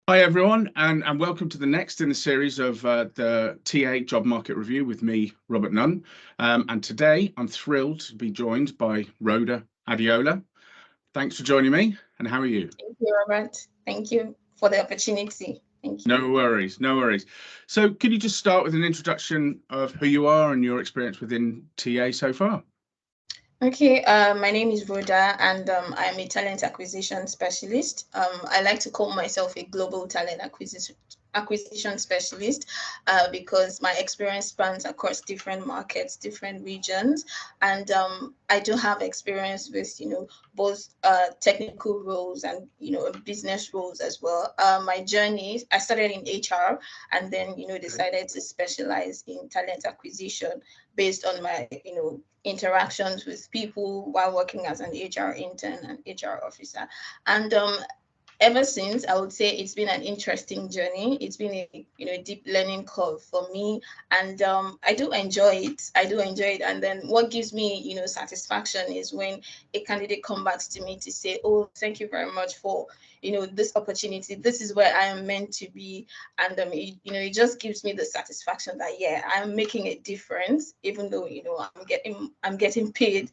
Hi everyone, and welcome to the next in the series of the TA Job Market Review with me, Robert Nunn. And today I'm thrilled to be joined by Rhoda Adeola. Thanks for joining me, and how are you? Thank you, Robert. Thank you for the opportunity. Thank you. No worries, no worries. So could you just start with an introduction of who you are and your experience within TA so far? Okay, my name is Rhoda, and I'm a talent acquisition specialist. I like to call myself a global talent acquisition specialist because my experience spans across different markets, different regions, and I do have experience with both technical roles and business roles as well. My journey, I started in HR and then Okay. decided to specialize in talent acquisition based on my interactions with people while working as an HR intern and HR officer. And ever since, I would say it's been an interesting journey. It's been a deep learning curve for me, and I do enjoy it. I do enjoy it. And then what gives me satisfaction is when a candidate comes back to me to say, "Oh, thank you very much for this opportunity. This is where I am meant to be." And it just gives me the satisfaction that yeah, I'm making a difference, even though I'm getting paid.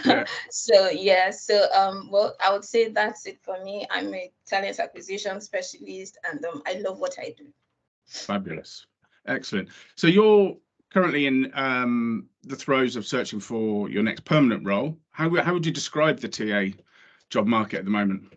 Yeah, So yeah, so well, I would say that's it for me. I'm a talent acquisition specialist, and I love what I do. fabulous. Excellent. So you're currently in the throes of searching for your next permanent role. How would you describe the TA job market at the moment?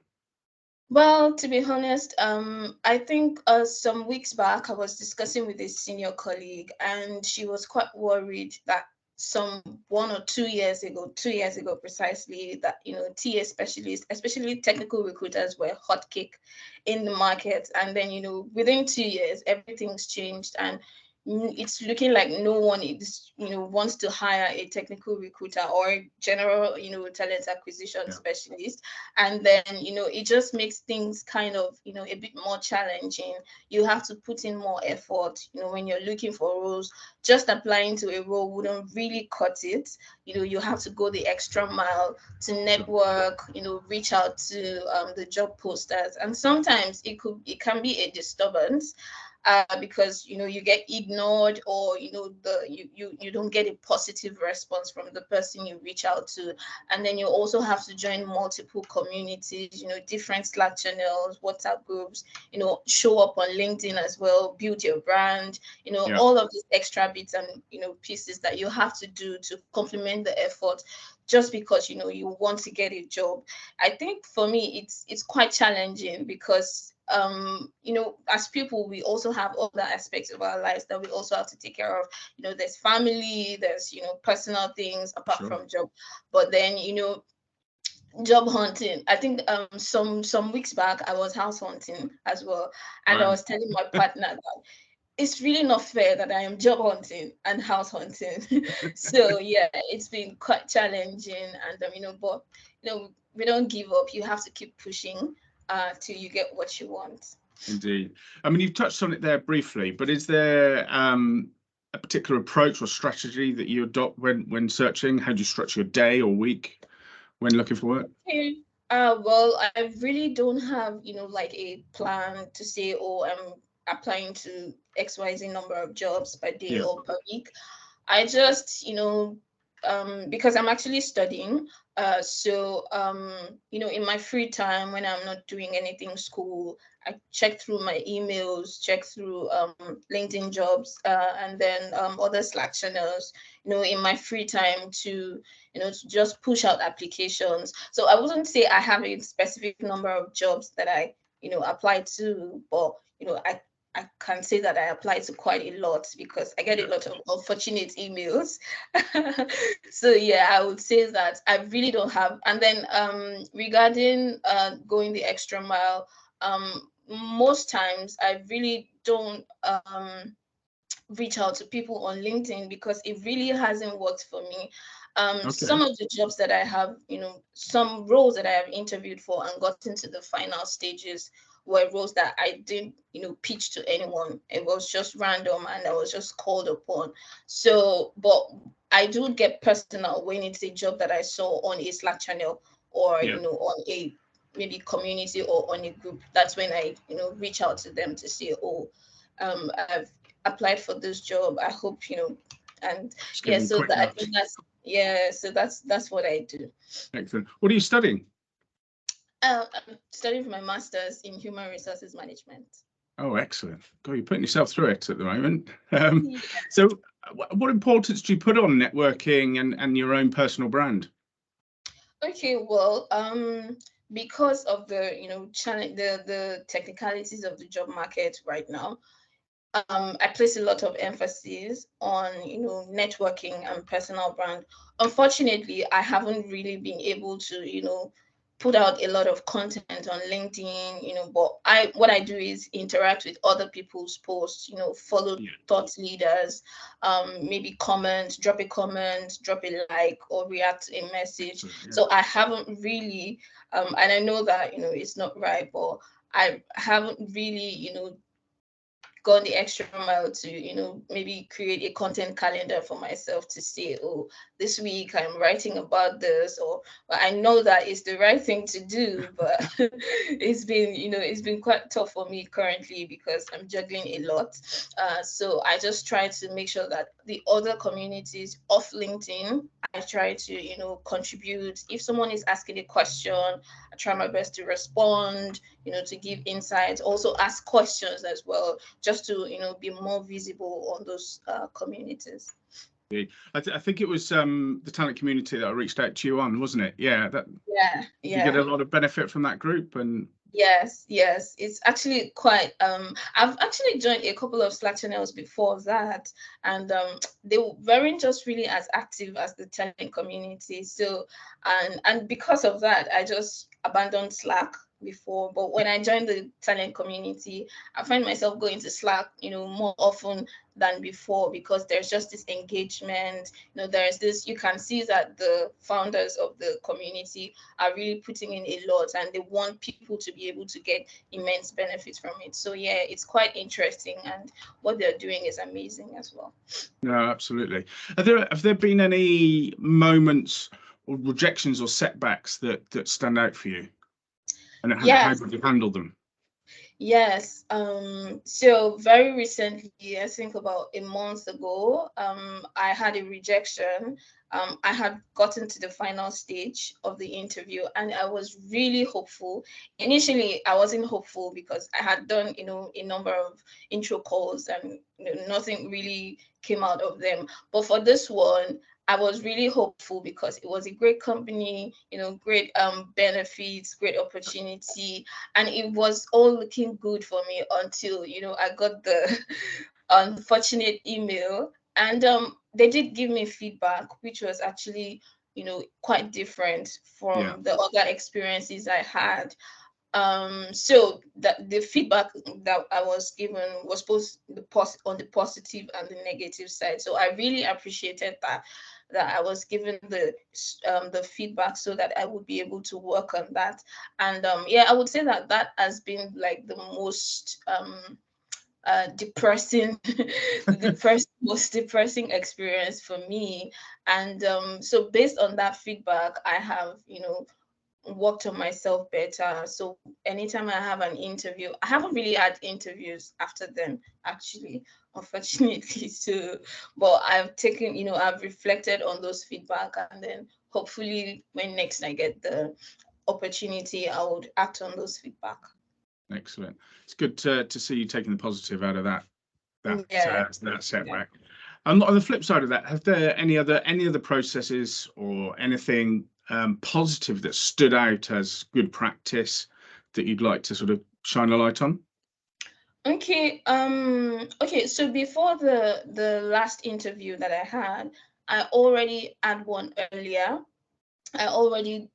Well, to be honest, I think some weeks back I was discussing with a senior colleague, and she was quite worried that some 1 or 2 years ago, 2 years ago precisely, that TA specialists, especially technical recruiters, were hot cake in the market, and then within 2 years everything's changed, and it's looking like no one is wants to hire a technical recruiter or a general talent acquisition Yeah. specialist. And then it just makes things kind of a bit more challenging. You have to put in more effort when you're looking for roles. Just applying to a role wouldn't really cut it. You have to go the extra mile to Sure. network, reach out to the job posters, and sometimes it can be a disturbance because you get ignored, or you don't get a positive response from the person you reach out to. And then you also have to join multiple communities, different Slack channels, WhatsApp groups, show up on LinkedIn as well, build your brand, Yeah. all of these extra bits and pieces that you have to do to complement the effort, just because you want to get a job. I think for me it's quite challenging because as people we also have other aspects of our lives that we also have to take care of. There's family, there's personal things apart Sure. from job. But then job hunting, I think some weeks back I was house hunting as well, and I Wow. was telling my partner that it's really not fair that I am job hunting and house hunting. So yeah, it's been quite challenging, and but we don't give up. You have to keep pushing till you get what you want. Indeed. I mean, you've touched on it there briefly, but is there a particular approach or strategy that you adopt when searching? How do you structure your day or week when looking for work? Okay. Well, I really don't have, like a plan to say, oh, I'm applying to XYZ number of jobs per day Yeah. or per week. I just, because I'm actually studying, so in my free time when I'm not doing anything school, I check through my emails, check through LinkedIn jobs, and then other Slack channels, in my free time to just push out applications. So I wouldn't say I have a specific number of jobs that I, apply to, but I can say that I apply to quite a lot because I get a Yeah. lot of unfortunate emails. So yeah, I would say that I really don't have. And then regarding going the extra mile, most times I really don't reach out to people on LinkedIn because it really hasn't worked for me. Some Okay. of the jobs that I have, some roles that I have interviewed for and gotten to the final stages were roles that I didn't, pitch to anyone. It was just random and I was just called upon. So, but I do get personal when it's a job that I saw on a Slack channel or, Yeah. on a maybe community or on a group, that's when I, reach out to them to say, oh, I've applied for this job. I hope, and Just give yeah, them a so quick that I nudge. think that's what I do. Excellent. What are you studying? I'm studying for my master's in human resources management. Oh, excellent. God, you're putting yourself through it at the moment. So what importance do you put on networking and your own personal brand? Okay, well, because of the challenge, the technicalities of the job market right now, I place a lot of emphasis on networking and personal brand. Unfortunately, I haven't really been able to put out a lot of content on LinkedIn, but what I do is interact with other people's posts, follow thought leaders, maybe drop a comment, drop a like, or react to a message. So I haven't really, and I know that it's not right, but I haven't really gone the extra mile to maybe create a content calendar for myself to say, oh, this week I'm writing about this, or I know that it's the right thing to do, but it's been quite tough for me currently because I'm juggling a lot. So I just try to make sure that the other communities off LinkedIn, I try to contribute. If someone is asking a question, I try my best to respond, to give insights, also ask questions as well, just to be more visible on those communities. I think it was the talent community that I reached out to you on, wasn't it? Yeah. Yeah. You get a lot of benefit from that group. And yes, it's actually quite I've actually joined a couple of Slack channels before that, and they weren't just really as active as the talent community. So and because of that, I just abandoned Slack before. But when I joined the talent community, I find myself going to Slack more often than before, because there's just this engagement. There's this, you can see that the founders of the community are really putting in a lot, and they want people to be able to get immense benefits from it. So yeah, it's quite interesting, and what they're doing is amazing as well. No, absolutely. Have there been any moments or rejections or setbacks that stand out for you? And how did you handle them? Yes. So very recently, I think about a month ago, I had a rejection. I had gotten to the final stage of the interview, and I was really hopeful. Initially, I wasn't hopeful because I had done, a number of intro calls, and nothing really came out of them. But for this one, I was really hopeful because it was a great company, great benefits, great opportunity, and it was all looking good for me until I got the unfortunate email, and they did give me feedback, which was actually quite different from the other experiences I had. So that the feedback that I was given was both on the positive and the negative side. So I really appreciated that I was given the feedback so that I would be able to work on that. And yeah, I would say that has been like the most depressing most depressing experience for me. And so based on that feedback, I have worked on myself better. So anytime I have an interview, I haven't really had interviews after them, actually, unfortunately. So, but I've taken, I've reflected on those feedback, and then hopefully when next I get the opportunity, I would act on those feedback. Excellent. It's good to see you taking the positive out of that setback. And on the flip side of that, have there any other processes or anything positive that stood out as good practice that you'd like to sort of shine a light on? Okay. Okay. So before the last interview that I had, I already had one earlier. I already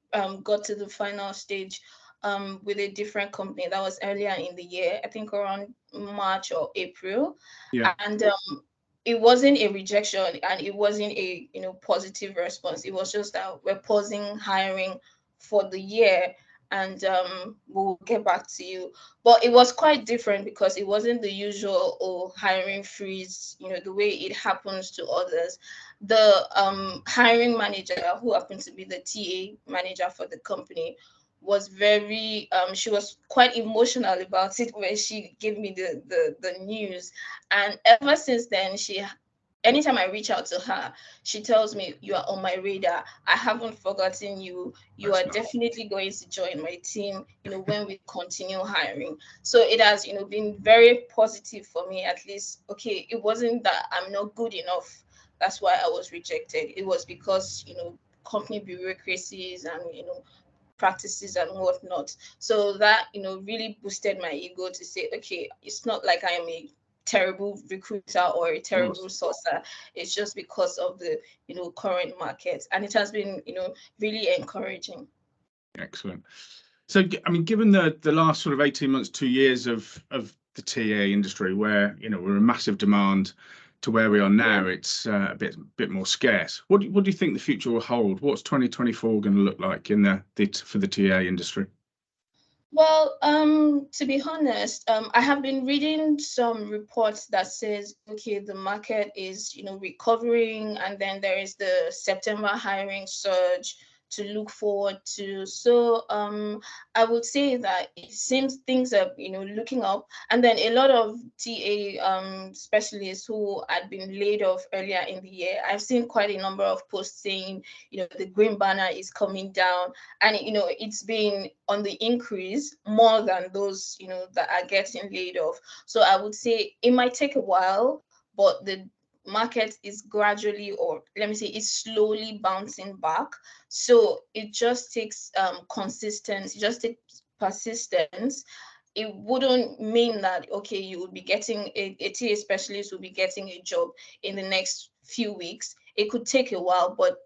got to the final stage with a different company. That was earlier in the year, I think around March or April. Yeah. And it wasn't a rejection, and it wasn't a positive response. It was just that we're pausing hiring for the year, and we'll get back to you. But it was quite different because it wasn't the usual hiring freeze, the way it happens to others. The hiring manager, who happened to be the TA manager for the company, was very she was quite emotional about it when she gave me the news. And ever since then, anytime I reach out to her, she tells me, "You are on my radar. I haven't forgotten you. You That's are nice. definitely going to join my team, when we continue hiring." So it has, been very positive for me, at least. Okay, it wasn't that I'm not good enough. That's why I was rejected. It was because, company bureaucracies and, practices and whatnot. So that, really boosted my ego to say, okay, it's not like I am a terrible recruiter or a Of terrible course. sourcer. It's just because of the, current market. And it has been, really encouraging. Excellent. So, I mean, given the last sort of 18 months, 2 years of the TA industry, where we're in massive demand, to where we are now, it's a bit more scarce. What do you think the future will hold? What's 2024 going to look like for the TA industry? Well, to be honest, I have been reading some reports that says, okay, the market is, recovering, and then there is the September hiring surge to look forward to. So, I would say that it seems things are, looking up, and then a lot of TA specialists who had been laid off earlier in the year, I've seen quite a number of posts saying, the green banner is coming down, and it's been on the increase more than those that are getting laid off. So I would say it might take a while, but the market is gradually, or let me say, it's slowly bouncing back. So it just takes consistency, it just takes persistence. It wouldn't mean that, okay, you would be getting a TA specialist will be getting a job in the next few weeks. It could take a while, but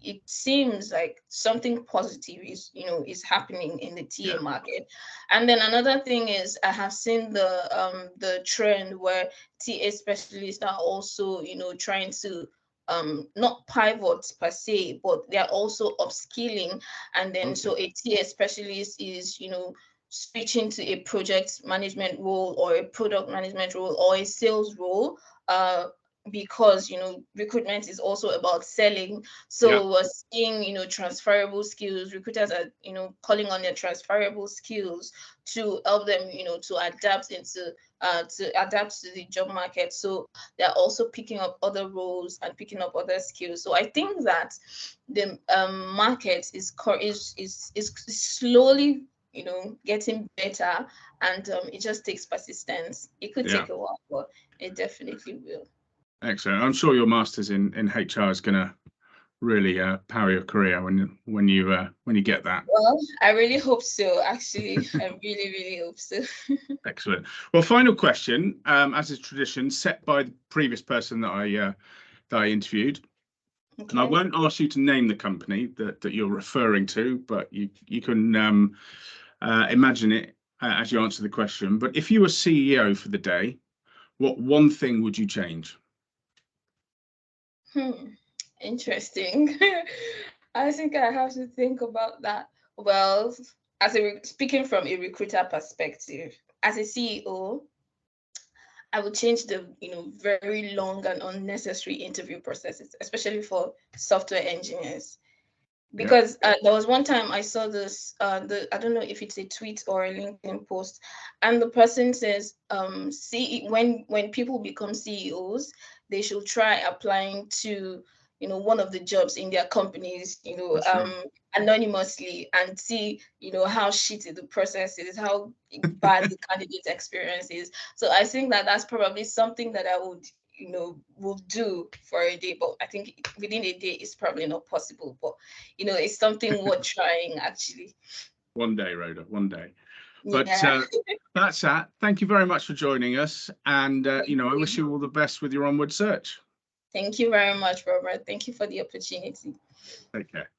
it seems like something positive is happening in the TA Yeah. market. And then another thing is, I have seen the trend where TA specialists are also trying to not pivot per se, but they're also upskilling. And then Okay. so a TA specialist is switching to a project management role or a product management role or a sales role, because recruitment is also about selling. Yeah. So we're seeing transferable skills. Recruiters are calling on their transferable skills to help them to adapt to the job market. So they're also picking up other roles and picking up other skills. So I think that the market is slowly getting better, and it just takes persistence. It could Yeah. take a while, but it definitely will. Excellent. I'm sure your master's in HR is going to really power your career when you get that. Well, I really hope so. Actually, I really, really hope so. Excellent. Well, final question, as is tradition, set by the previous person that I interviewed, and I Okay. won't ask you to name the company that you're referring to, but you can imagine it as you answer the question. But if you were CEO for the day, what one thing would you change? Interesting. I think I have to think about that. Well, speaking from a recruiter perspective, as a CEO, I would change the very long and unnecessary interview processes, especially for software engineers. Yeah, Because there was one time I saw this, I don't know if it's a tweet or a LinkedIn post, and the person says, when people become CEOs, they should try applying to one of the jobs in their companies, for sure. anonymously, and see how shitty the process is, how bad the candidate experience is. So I think that that's probably something that I would will do for a day, but I think within a day it's probably not possible, but it's something worth trying, actually. One day, Rhoda, one day. But Yeah. that's that. Thank you very much for joining us, and I wish you all the best with your onward search. Thank you very much, Robert. Thank you for the opportunity. Take care.